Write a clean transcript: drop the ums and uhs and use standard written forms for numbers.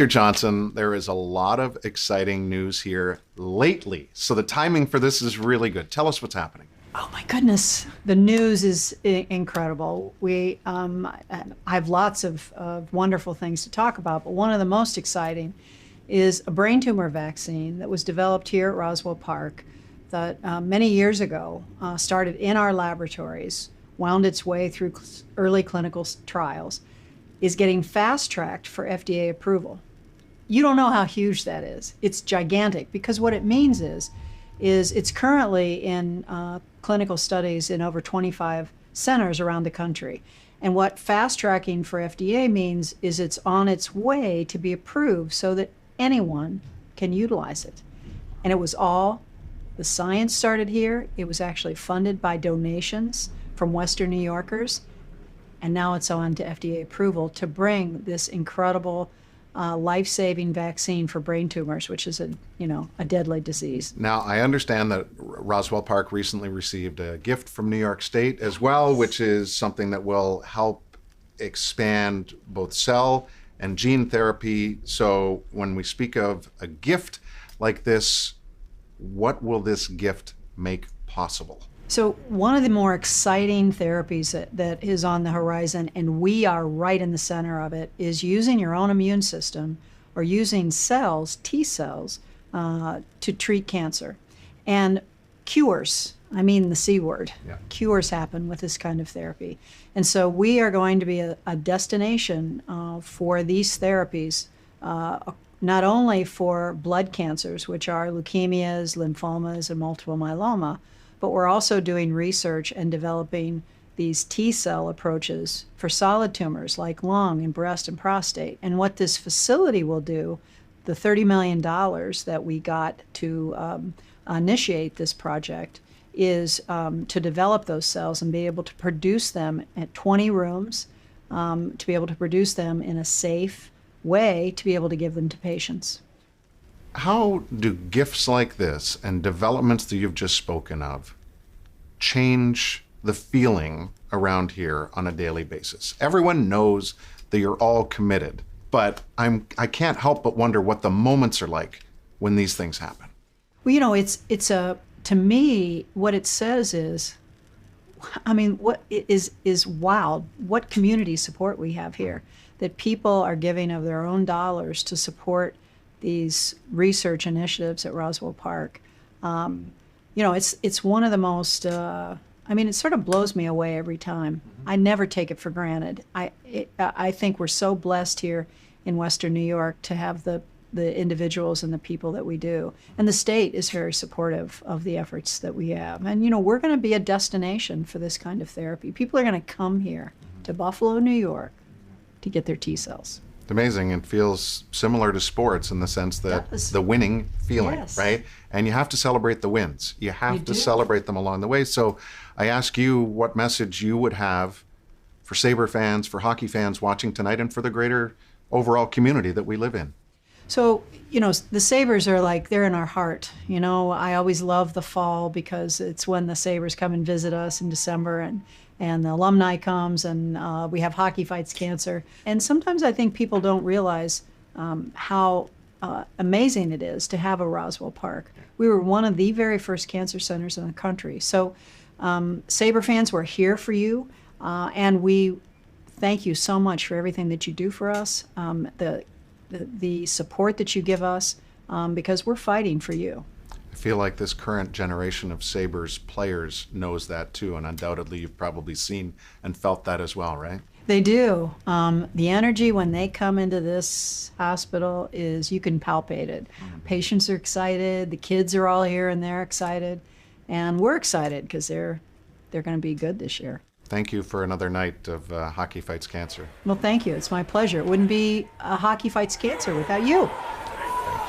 Dr. Johnson, there is a lot of exciting news here lately, so the timing for this is really good. Tell us what's happening. Oh my goodness, the news is incredible. I have lots of wonderful things to talk about, but one of the most exciting is a brain tumor vaccine that was developed here at Roswell Park that many years ago started in our laboratories, wound its way through early clinical trials, is getting fast-tracked for FDA approval. You don't know how huge that is. It's gigantic, because what it means is it's currently in clinical studies in over 25 centers around the country. And what fast-tracking for FDA means is it's on its way to be approved so that anyone can utilize it. And the science started here. It was actually funded by donations from Western New Yorkers. And now it's on to FDA approval to bring this incredible life-saving vaccine for brain tumors, which is a deadly disease. Now, I understand that Roswell Park recently received a gift from New York State as well, which is something that will help expand both cell and gene therapy. So when we speak of a gift like this, what will this gift make possible? So one of the more exciting therapies that is on the horizon, and we are right in the center of it, is using your own immune system or using cells, T cells, to treat cancer. And cures, I mean the C word, cures happen with this kind of therapy. And so we are going to be a destination for these therapies, not only for blood cancers, which are leukemias, lymphomas, and multiple myeloma, but we're also doing research and developing these T-cell approaches for solid tumors like lung and breast and prostate. And what this facility will do, the $30 million that we got to initiate this project, is to develop those cells and be able to produce them at 20 rooms, to be able to produce them in a safe way, to be able to give them to patients. How do gifts like this and developments that you've just spoken of change the feeling around here on a daily basis? Everyone knows that you're all committed, but I can't help but wonder what the moments are like when these things happen. Well, to me, what it says is, what is wild, what community support we have here, that people are giving of their own dollars to support these research initiatives at Roswell Park. It's one of the most, it sort of blows me away every time. I never take it for granted. I think we're so blessed here in Western New York to have the individuals and the people that we do. And the state is very supportive of the efforts that we have. And, we're going to be a destination for this kind of therapy. People are going to come here to Buffalo, New York, to get their T-cells. It's amazing. It feels similar to sports in the sense that the winning feeling, right? And you have to celebrate the wins. You have to celebrate them along the way. So I ask you what message you would have for Sabre fans, for hockey fans watching tonight, and for the greater overall community that we live in. So, the Sabres are they're in our heart. I always love the fall because it's when the Sabres come and visit us in December, and the alumni comes, and we have Hockey Fights Cancer. And sometimes I think people don't realize how amazing it is to have a Roswell Park. We were one of the very first cancer centers in the country. So Sabre fans, we're here for you, and we thank you so much for everything that you do for us, the support that you give us, because we're fighting for you. I feel like this current generation of Sabres players knows that too, and undoubtedly you've probably seen and felt that as well, right? They do. The energy when they come into this hospital you can palpate it. Patients are excited, the kids are all here and they're excited, and we're excited because they're going to be good this year. Thank you for another night of Hockey Fights Cancer. Well, thank you. It's my pleasure. It wouldn't be Hockey Fights Cancer without you.